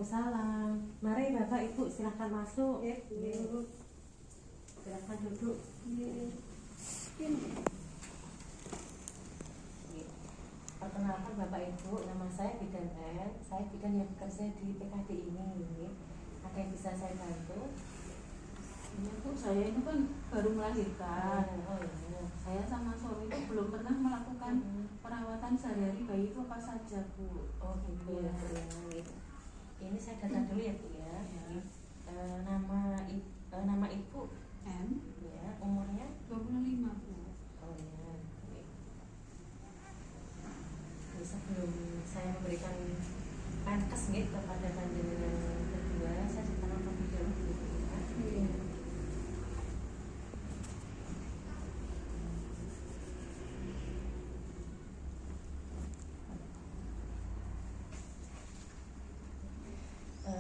Waalaikumsalam. Mari Bapak Ibu silahkan masuk. Silahkan duduk. Perkenalkan Bapak Ibu, nama saya Bidan N. Saya bidan yang bekerja di PKD ini. Ada yang bisa saya bantu? Iya Bu, saya ini kan baru melahirkan. Oh iya. Saya sama suami itu belum pernah melakukan perawatan sehari-hari bayi itu apa saja Bu. Oh gitu ya. Ini saya data dulu ya Bu ya. Nama Ibu M ya, umurnya 25 Bu. oh ya. Ini sebelum saya memberikan pankes kepada panjenengan kedua, saya ceritakan terlebih dahulu ya.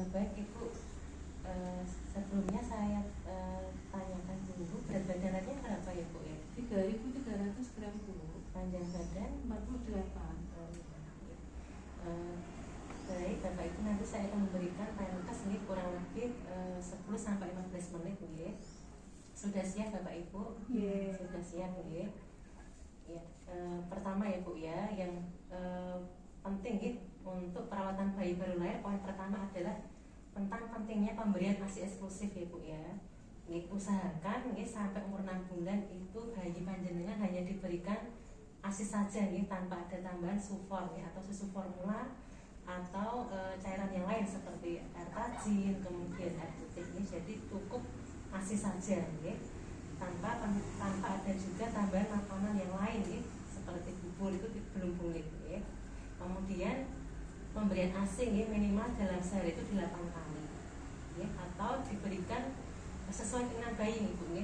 Baik Ibu, sebelumnya saya tanyakan dulu berat badannya berapa ya Bu ya? 3.300 gram Bu. Panjang badan 48. Baik Bapak Ibu, nanti saya akan memberikan pankes ini kurang lebih 10-15 menit ya. Sudah siap Bapak Ibu? Sudah siap ya. Ya, pertama ya Bu ya, yang penting untuk perawatan bayi baru lahir, poin pertama adalah tentang pentingnya pemberian ASI eksklusif ya Bu ya. Usahakan sampai umur 6 bulan itu bayi panjenengan hanya diberikan ASI saja tanpa ada tambahan sufor atau susu formula atau cairan yang lain seperti air tajin, kemudian air putih jadi cukup ASI saja tanpa ada juga tambahan makanan yang lain seperti bubur itu belum boleh Kemudian pemberian ASI minimal dalam sehari itu 8 kali atau diberikan sesuai dengan bayi Bu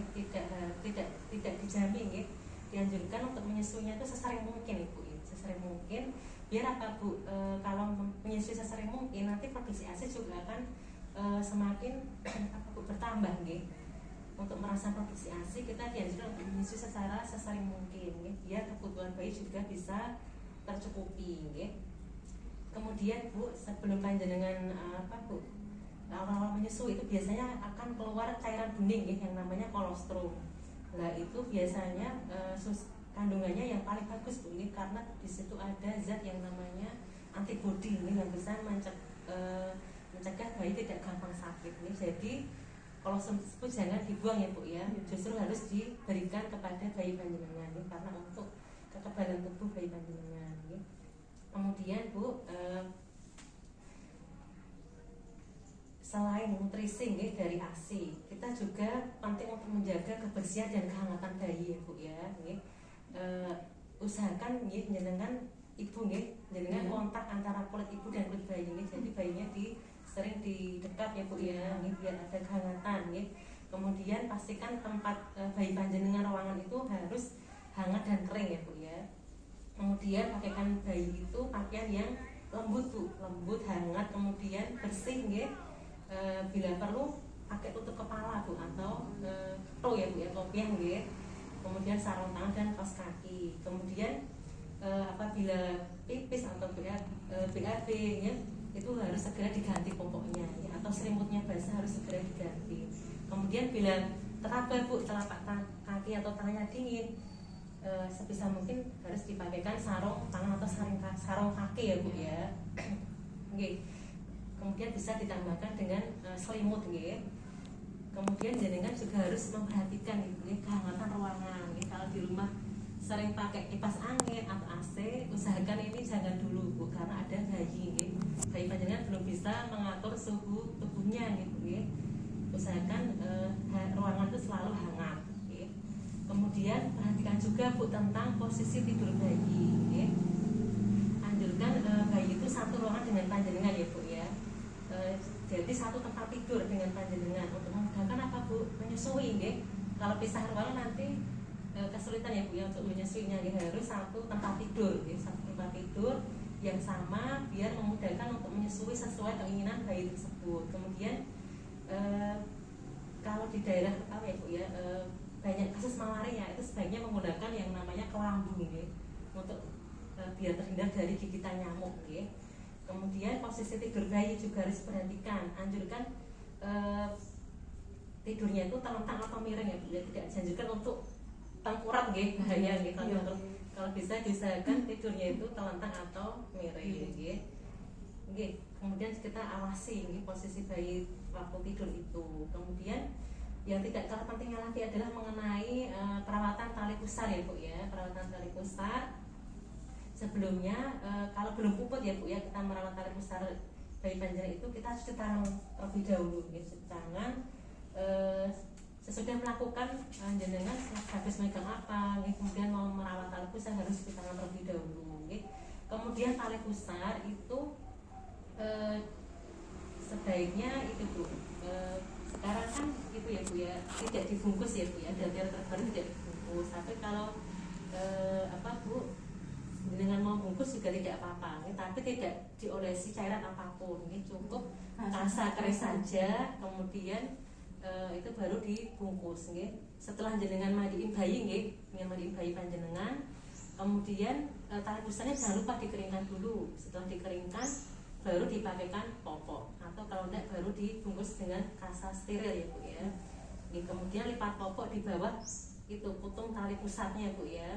tidak dijamin dianjurkan untuk menyusunya itu sesering mungkin Ibu sesering mungkin biar apa Bu kalau menyusui sesering mungkin nanti produksi ASI juga akan semakin bertambah untuk merangsang produksi ASI kita dianjurkan untuk menyusui secara sesering mungkin biar kebutuhan bayi juga bisa tercukupi Kemudian Bu sebelum panjenengan awal-awal menyusui itu biasanya akan keluar cairan bening yang namanya kolostrum. Nah itu biasanya kandungannya yang paling bagus Bu karena di situ ada zat yang namanya antibodi yang bisa mencegah bayi tidak gampang sakit Jadi kolostrum tersebut jangan dibuang ya Bu ya, justru harus diberikan kepada bayi panjenengan karena untuk kekebalan tubuh bayi panjenengan Kemudian Bu selain nutrisi dari ASI, kita juga penting untuk menjaga kebersihan dan kehangatan bayi ya Bu ya. Usahakan jenengan ibu jenengan kontak antara kulit ibu dan kulit bayi jadi bayinya sering didekat ya Bu ya, biar ada kehangatan Kemudian pastikan tempat bayi panjenengan ruangan itu harus hangat dan kering ya Bu ya. Kemudian pakaikan bayi itu pakaian yang lembut Bu, lembut, hangat, kemudian bersih bila perlu pakai tutup kepala Bu atau pro ya Bu ya, kopiah kemudian sarung tangan dan kaos kaki. Kemudian apabila pipis atau BAB itu harus segera diganti popoknya atau selimutnya basah harus segera diganti. Kemudian bila teraba Bu telapak kaki atau tangannya dingin sebisa mungkin harus dipakaikan sarung tangan atau sarung kaki ya Bu ya. Kemudian bisa ditambahkan dengan selimut Kemudian jenengan juga harus memperhatikan kehangatan ruangan kalau di rumah sering pakai kipas angin atau AC, usahakan ini jangan dulu Bu karena ada bayi bayi panjenengan belum bisa mengatur suhu tubuhnya Usahakan ruangan itu selalu hangat Kemudian perhatikan juga Bu tentang posisi tidur bayi Anjurkan bayi itu satu ruangan dengan panjenengan ya Bu ya. Jadi satu tempat tidur dengan panjenengan untuk memudahkan apa Bu menyusui Kalau pisah ruangan nanti kesulitan ya Bu ya untuk menyusuinya harus satu tempat tidur satu tempat tidur yang sama biar memudahkan untuk menyusui sesuai keinginan bayi tersebut. Kemudian kalau di daerah apa ya Bu ya banyak kasus malaria itu sebaiknya menggunakan yang namanya kelambu untuk biar terhindar dari gigitan nyamuk Kemudian posisi tidur bayi juga harus diperhatikan. Anjurkan tidurnya itu terlentang atau miring ya Bu ya, tidak dianjurkan untuk tengkurap nggih, bahaya nggih. Kalau bisa diusahakan tidurnya itu terlentang atau miring nggih. Nggih. Kemudian kita awasi nggih posisi bayi waktu tidur itu. Kemudian yang tidak kalah pentingnya lagi adalah mengenai perawatan tali pusar ya Bu ya. Perawatan tali pusar sebelumnya kalau belum puput ya Bu ya, kita merawat tali pusar bayi panjang itu kita harus cuci tangan terlebih dahulu gitu. Cuci tangan sesudah melakukan jenengan habis megang apa gitu, kemudian mau merawat tali pusar harus cuci tangan terlebih dahulu gitu. Kemudian tali pusar itu sebaiknya itu Bu sekarang kan itu ya Bu ya, tidak dibungkus ya Bu ya, dari terbaru tidak dibungkus. Tapi kalau Bu dengan mau bungkus juga tidak apa-apa, tapi tidak diolesi cairan apapun, cukup rasa keris saja, kemudian itu baru dibungkus. Setelah jenengan mandiin bayi, dengan mandiin bayi panjenengan, kemudian tali pusarnya jangan lupa dikeringkan dulu. Setelah dikeringkan, baru dipakaikan popok, atau kalau tidak baru dibungkus dengan kasa steril ya Bu ya. Kemudian lipat popok di bawah itu putung tali pusarnya Bu ya.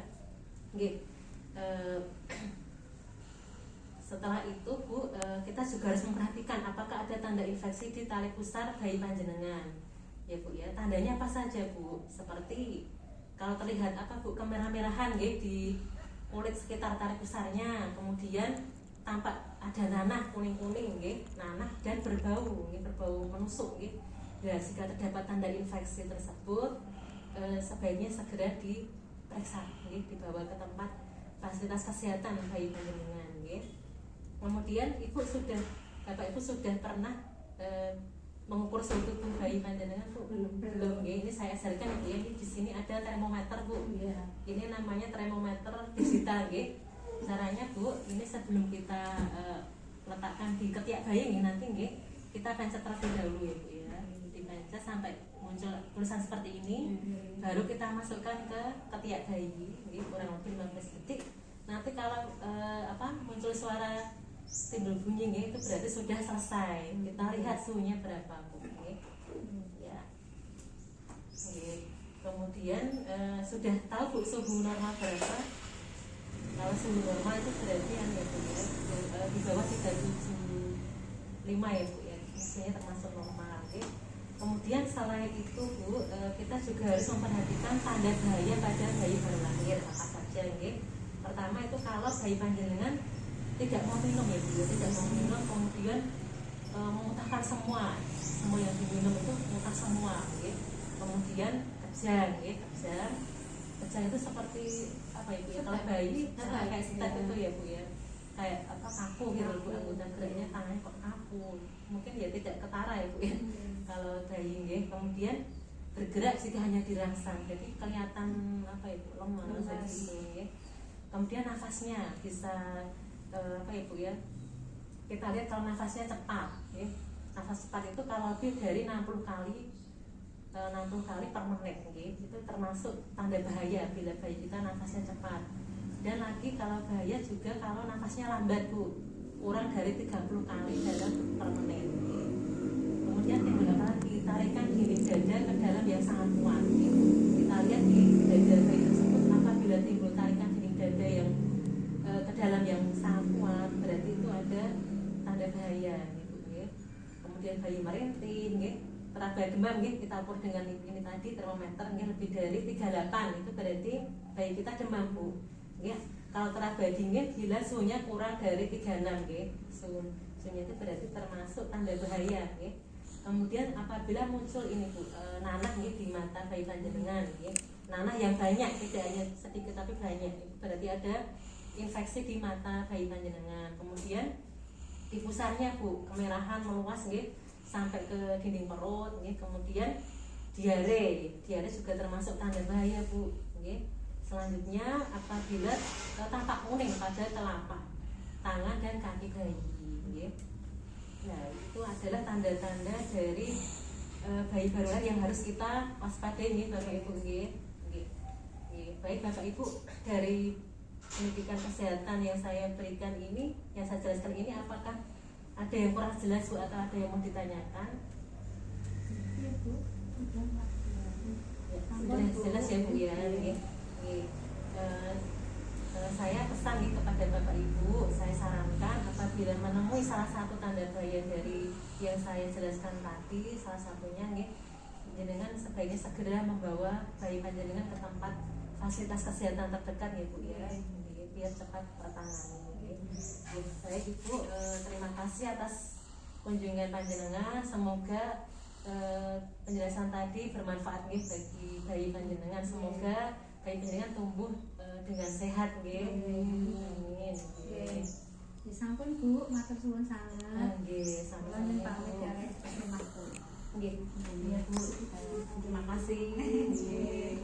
Setelah itu Bu, kita juga harus memperhatikan apakah ada tanda infeksi di tali pusar bayi panjenengan ya Bu ya. Tandanya apa saja Bu? Seperti kalau terlihat Bu, kemerah-merahan di kulit sekitar tali pusarnya, kemudian tampak ada nanah kuning-kuning nanah dan berbau menusuk Ya, jika terdapat tanda infeksi tersebut sebaiknya segera diperiksa dibawa ke tempat fasilitas kesehatan bayi panjenengan. Kemudian Bapak Ibu sudah pernah mengukur suhu tubuh bayi panjenengan Bu? Belum. Ini saya ajarkan ya. Di sini ada termometer Bu. Ini namanya termometer digital Caranya Bu, ini sebelum kita letakkan di ketiak bayi nanti kita pencet terlebih dahulu ya Bu ya. Dipencet sampai muncul tulisan seperti ini, baru kita masukkan ke ketiak bayi kurang lebih 15 detik. Nanti kalau muncul suara timbul bunyi itu berarti sudah selesai. Kita lihat suhunya berapa Bu ya. Kemudian sudah tahu Bu suhu normal berapa? Kalau suhu normal itu berarti ya Bu ya, di bawah 375 ya Bu ya, isinya termasuk normal. Kemudian selain itu Bu, kita juga harus memperhatikan tanda bahaya pada bayi baru lahir apa saja Pertama itu kalau bayi panjenengan tidak mau minum ya Bu, tidak mau minum, kemudian memuntahkan semua yang diminum itu muntah semua Kemudian kejang itu seperti apa ya Bu ya, kalau bayi kayak stek itu ya Bu ya, kayak kaku Bu, anggota geraknya tangannya kok kaku, mungkin ya tidak ketara ya Bu ya kalau bayi Kemudian bergerak jika hanya dirangsang, jadi kelihatan lemas gitu Kemudian nafasnya bisa ya Bu ya, kita lihat kalau nafasnya cepat nafas cepat itu kalau lebih dari 60 kali per menit itu termasuk tanda bahaya bila bayi kita nafasnya cepat. Dan lagi kalau bahaya juga kalau nafasnya lambat Bu, kurang dari 30 kali dalam per menit. Kemudian timbul lagi tarikan dinding dada ke dalam yang sangat kuat kita lihat di dada bayi tersebut, apabila timbul tarikan dinding dada yang ke dalam yang sangat kuat, berarti itu ada tanda bahaya Kemudian bayi merintih teraba demam kita ukur dengan ini tadi termometer lebih dari 38, itu berarti bayi kita demam Bu Kalau teraba dingin bila suhunya kurang dari 36 suhunya itu berarti termasuk tanda bahaya Kemudian apabila muncul ini Bu, nanah di mata bayi panjenengan nanah yang banyak, tidak hanya sedikit tapi banyak, itu berarti ada infeksi di mata bayi panjenengan. Kemudian di pusarnya Bu, kemerahan meluas sampai ke dinding perut kemudian diare juga termasuk tanda bahaya Bu Selanjutnya apabila tampak kuning pada telapak tangan dan kaki bayi Nah, itu adalah tanda-tanda dari bayi baru lahir yang harus kita waspadai Bapak Ibu Baik Bapak Ibu, dari pendidikan kesehatan yang saya berikan ini, yang saya jelaskan ini, apakah ada yang kurang jelas Bu atau ada yang mau ditanyakan? Iya Bu, udah Pak. Ya, sudah jelas ya Bu ya. Saya pesan nih kepada Bapak Ibu, saya sarankan apabila menemui salah satu tanda bahaya dari yang saya jelaskan tadi, salah satunya nih, panjenengan sebaiknya segera membawa bayi panjenengan ke tempat fasilitas kesehatan terdekat ya Bu ya, biar cepat tertangani. Baik Ibu, terima kasih atas kunjungan panjenengan. Semoga penjelasan tadi bermanfaat nih bagi bayi panjenengan. Semoga bayi panjenengan tumbuh dengan sehat nggih. Amin. Nggih. Ya sampun Bu, matur suwun sanget. Nggih, Sampun sama-sama. pamit kalian terima kasih. Nggih. Iya Bu. Terima kasih. Nggih.